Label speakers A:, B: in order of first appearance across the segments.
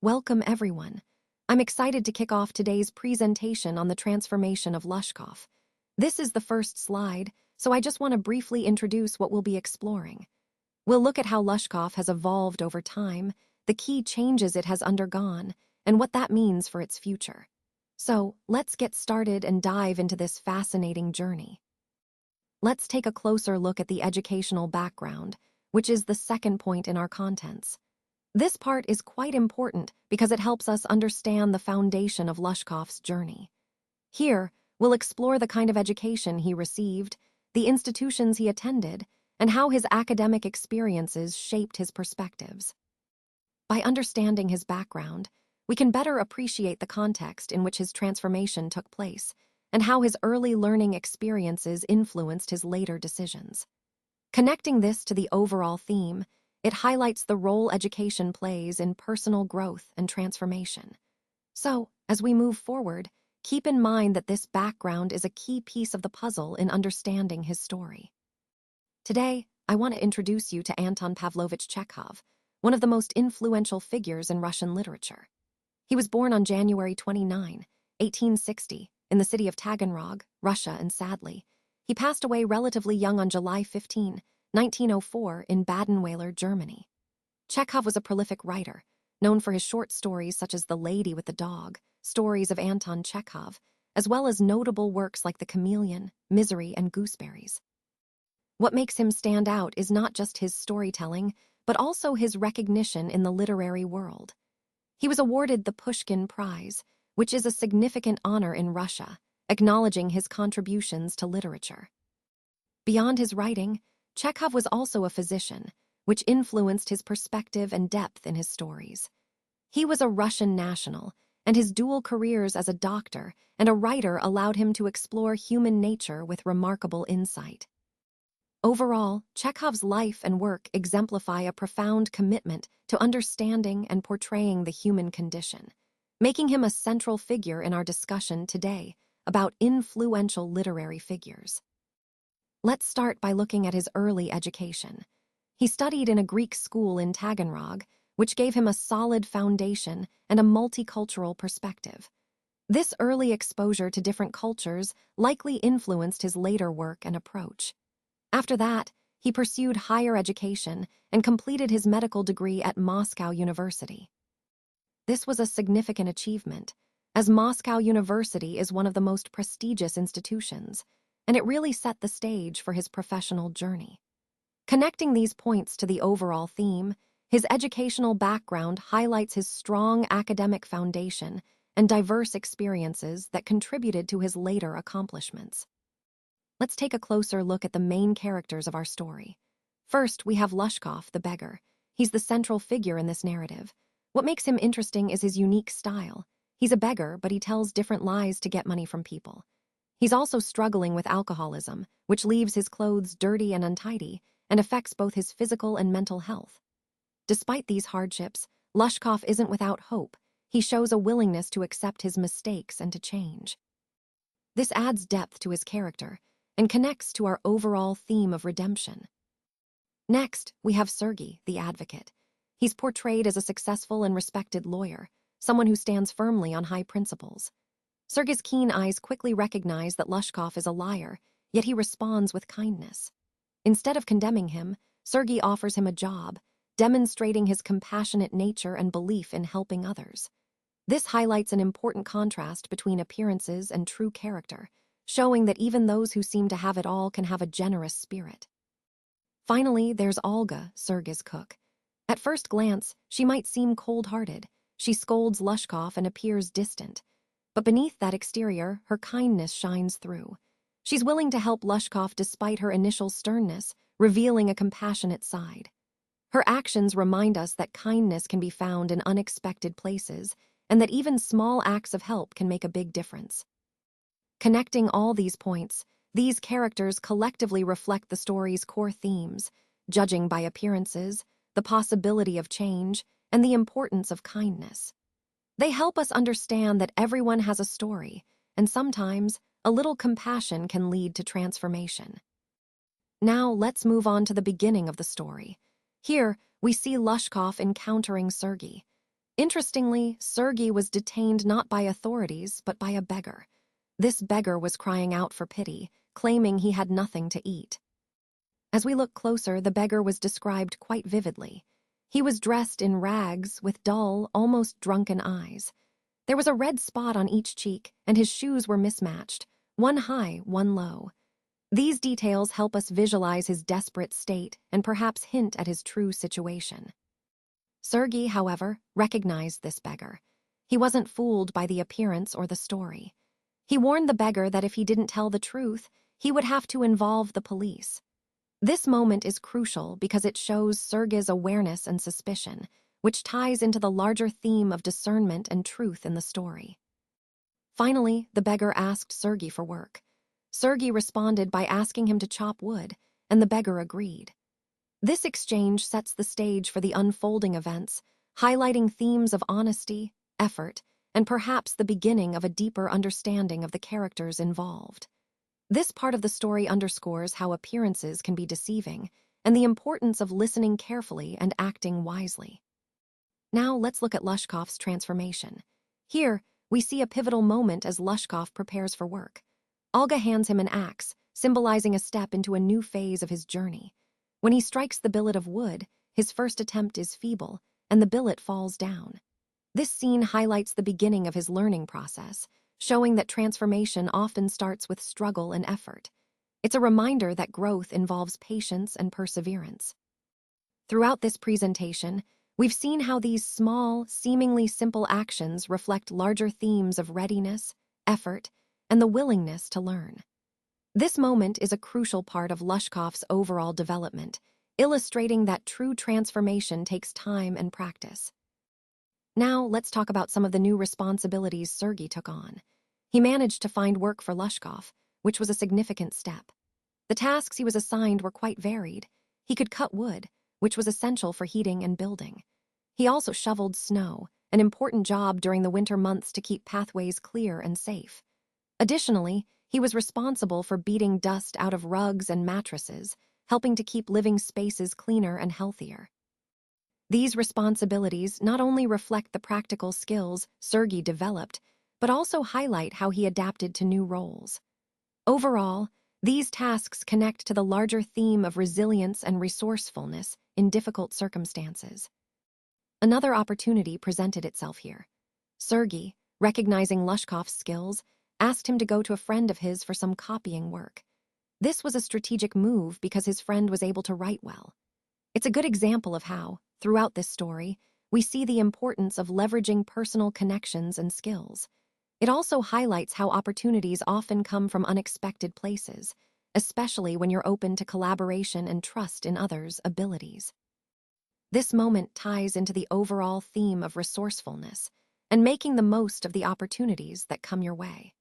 A: Welcome everyone. I'm excited to kick off today's presentation on the transformation of Lushkov. This is the first slide, so I just want to briefly introduce what we'll be exploring. We'll look at how Lushkov has evolved over time, the key changes it has undergone, and what that means for its future. So, let's get started and dive into this fascinating journey. Let's take a closer look at the educational background, which is the second point in our contents. This part is quite important because it helps us understand the foundation of Lushkov's journey. Here, we'll explore the kind of education he received, the institutions he attended, and how his academic experiences shaped his perspectives. By understanding his background, we can better appreciate the context in which his transformation took place and how his early learning experiences influenced his later decisions. Connecting this to the overall theme, it highlights the role education plays in personal growth and transformation. So, as we move forward, keep in mind that this background is a key piece of the puzzle in understanding his story. Today, I want to introduce you to Anton Pavlovich Chekhov, one of the most influential figures in Russian literature. He was born on January 29, 1860, in the city of Taganrog, Russia, and sadly, he passed away relatively young on July 15, 1904, in Badenweiler, Germany. Chekhov was a prolific writer, known for his short stories such as The Lady with the Dog, stories of Anton Chekhov, as well as notable works like The Chameleon, Misery, and Gooseberries. What makes him stand out is not just his storytelling, but also his recognition in the literary world. He was awarded the Pushkin Prize, which is a significant honor in Russia, acknowledging his contributions to literature. Beyond his writing, Chekhov was also a physician, which influenced his perspective and depth in his stories. He was a Russian national, and his dual careers as a doctor and a writer allowed him to explore human nature with remarkable insight. Overall, Chekhov's life and work exemplify a profound commitment to understanding and portraying the human condition, making him a central figure in our discussion today about influential literary figures. Let's start by looking at his early education. He studied in a Greek school in Taganrog, which gave him a solid foundation and a multicultural perspective. This early exposure to different cultures likely influenced his later work and approach. After that, he pursued higher education and completed his medical degree at Moscow University. This was a significant achievement, as Moscow University is one of the most prestigious institutions, and it really set the stage for his professional journey. Connecting these points to the overall theme, his educational background highlights his strong academic foundation and diverse experiences that contributed to his later accomplishments. Let's take a closer look at the main characters of our story. First, we have Lushkov, the beggar. He's the central figure in this narrative. What makes him interesting is his unique style. He's a beggar, but he tells different lies to get money from people. He's also struggling with alcoholism, which leaves his clothes dirty and untidy, and affects both his physical and mental health. Despite these hardships, Lushkov isn't without hope. He shows a willingness to accept his mistakes and to change. This adds depth to his character and connects to our overall theme of redemption. Next, we have Sergei, the advocate. He's portrayed as a successful and respected lawyer, someone who stands firmly on high principles. Sergei's keen eyes quickly recognize that Lushkov is a liar, yet he responds with kindness. Instead of condemning him, Sergei offers him a job, demonstrating his compassionate nature and belief in helping others. This highlights an important contrast between appearances and true character, showing that even those who seem to have it all can have a generous spirit. Finally, there's Olga, Sergei's cook. At first glance, she might seem cold-hearted. She scolds Lushkov and appears distant. But beneath that exterior, her kindness shines through. She's willing to help Lushkov despite her initial sternness, revealing a compassionate side. Her actions remind us that kindness can be found in unexpected places, and that even small acts of help can make a big difference. Connecting all these points, these characters collectively reflect the story's core themes, judging by appearances, the possibility of change, and the importance of kindness. They help us understand that everyone has a story, and sometimes a little compassion can lead to transformation. Now let's move on to the beginning of the story. Here, we see Lushkov encountering Sergei. Interestingly, Sergei was detained not by authorities, but by a beggar. This beggar was crying out for pity, claiming he had nothing to eat. As we look closer, the beggar was described quite vividly. He was dressed in rags with dull, almost drunken eyes. There was a red spot on each cheek, and his shoes were mismatched, one high, one low. These details help us visualize his desperate state and perhaps hint at his true situation. Sergei, however, recognized this beggar. He wasn't fooled by the appearance or the story. He warned the beggar that if he didn't tell the truth, he would have to involve the police. This moment is crucial because it shows Sergei's awareness and suspicion, which ties into the larger theme of discernment and truth in the story. Finally, the beggar asked Sergei for work. Sergei responded by asking him to chop wood, and the beggar agreed. This exchange sets the stage for the unfolding events, highlighting themes of honesty, effort, and perhaps the beginning of a deeper understanding of the characters involved. This part of the story underscores how appearances can be deceiving and the importance of listening carefully and acting wisely. Now let's look at Lushkov's transformation. Here, we see a pivotal moment as Lushkov prepares for work. Olga hands him an axe, symbolizing a step into a new phase of his journey. When he strikes the billet of wood, his first attempt is feeble, and the billet falls down. This scene highlights the beginning of his learning process, showing that transformation often starts with struggle and effort. It's a reminder that growth involves patience and perseverance. Throughout this presentation, we've seen how these small, seemingly simple actions reflect larger themes of readiness, effort, and the willingness to learn. This moment is a crucial part of Lushkov's overall development, illustrating that true transformation takes time and practice. Now, let's talk about some of the new responsibilities Sergei took on. He managed to find work for Lushkov, which was a significant step. The tasks he was assigned were quite varied. He could cut wood, which was essential for heating and building. He also shoveled snow, an important job during the winter months to keep pathways clear and safe. Additionally, he was responsible for beating dust out of rugs and mattresses, helping to keep living spaces cleaner and healthier. These responsibilities not only reflect the practical skills Sergei developed, but also highlight how he adapted to new roles. Overall, these tasks connect to the larger theme of resilience and resourcefulness in difficult circumstances. Another opportunity presented itself here. Sergei, recognizing Lushkov's skills, asked him to go to a friend of his for some copying work. This was a strategic move because his friend was able to write well. It's a good example of how, throughout this story, we see the importance of leveraging personal connections and skills. It also highlights how opportunities often come from unexpected places, especially when you're open to collaboration and trust in others' abilities. This moment ties into the overall theme of resourcefulness and making the most of the opportunities that come your way.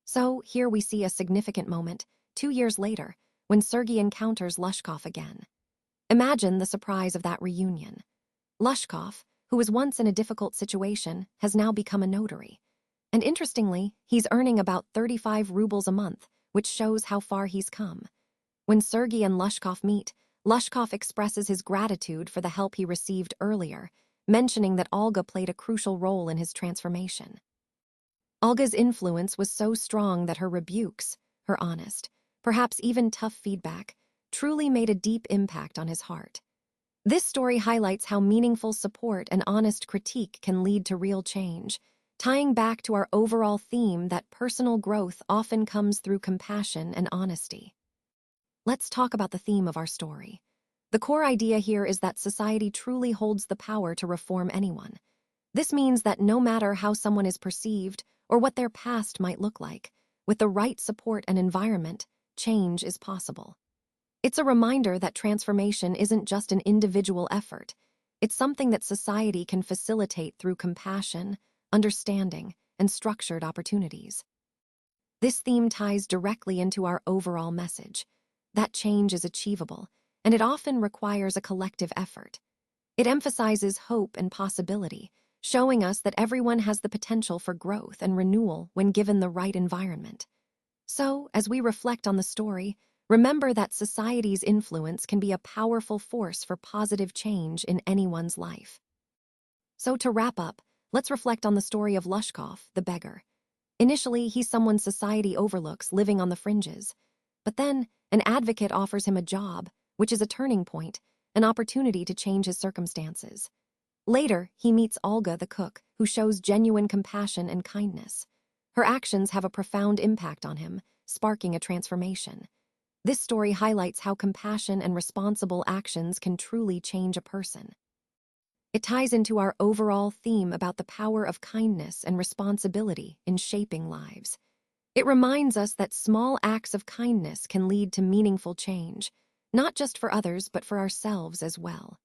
A: So, here we see a significant moment, 2 years later, when Sergei encounters Lushkov again. Imagine the surprise of that reunion. Lushkov, who was once in a difficult situation, has now become a notary. And interestingly, he's earning about 35 rubles a month, which shows how far he's come. When Sergei and Lushkov meet, Lushkov expresses his gratitude for the help he received earlier, mentioning that Olga played a crucial role in his transformation. Olga's influence was so strong that her rebukes, her honest, perhaps even tough feedback, truly made a deep impact on his heart. This story highlights how meaningful support and honest critique can lead to real change, tying back to our overall theme that personal growth often comes through compassion and honesty. Let's talk about the theme of our story. The core idea here is that society truly holds the power to reform anyone. This means that no matter how someone is perceived or what their past might look like, with the right support and environment, change is possible. It's a reminder that transformation isn't just an individual effort. It's something that society can facilitate through compassion, understanding, and structured opportunities. This theme ties directly into our overall message. That change is achievable, and it often requires a collective effort. It emphasizes hope and possibility, showing us that everyone has the potential for growth and renewal when given the right environment. So, as we reflect on the story, remember that society's influence can be a powerful force for positive change in anyone's life. So to wrap up, let's reflect on the story of Lushkov, the beggar. Initially, he's someone society overlooks, living on the fringes. But then, an advocate offers him a job, which is a turning point, an opportunity to change his circumstances. Later, he meets Olga, the cook, who shows genuine compassion and kindness. Her actions have a profound impact on him, sparking a transformation. This story highlights how compassion and responsible actions can truly change a person. It ties into our overall theme about the power of kindness and responsibility in shaping lives. It reminds us that small acts of kindness can lead to meaningful change, not just for others, but for ourselves as well.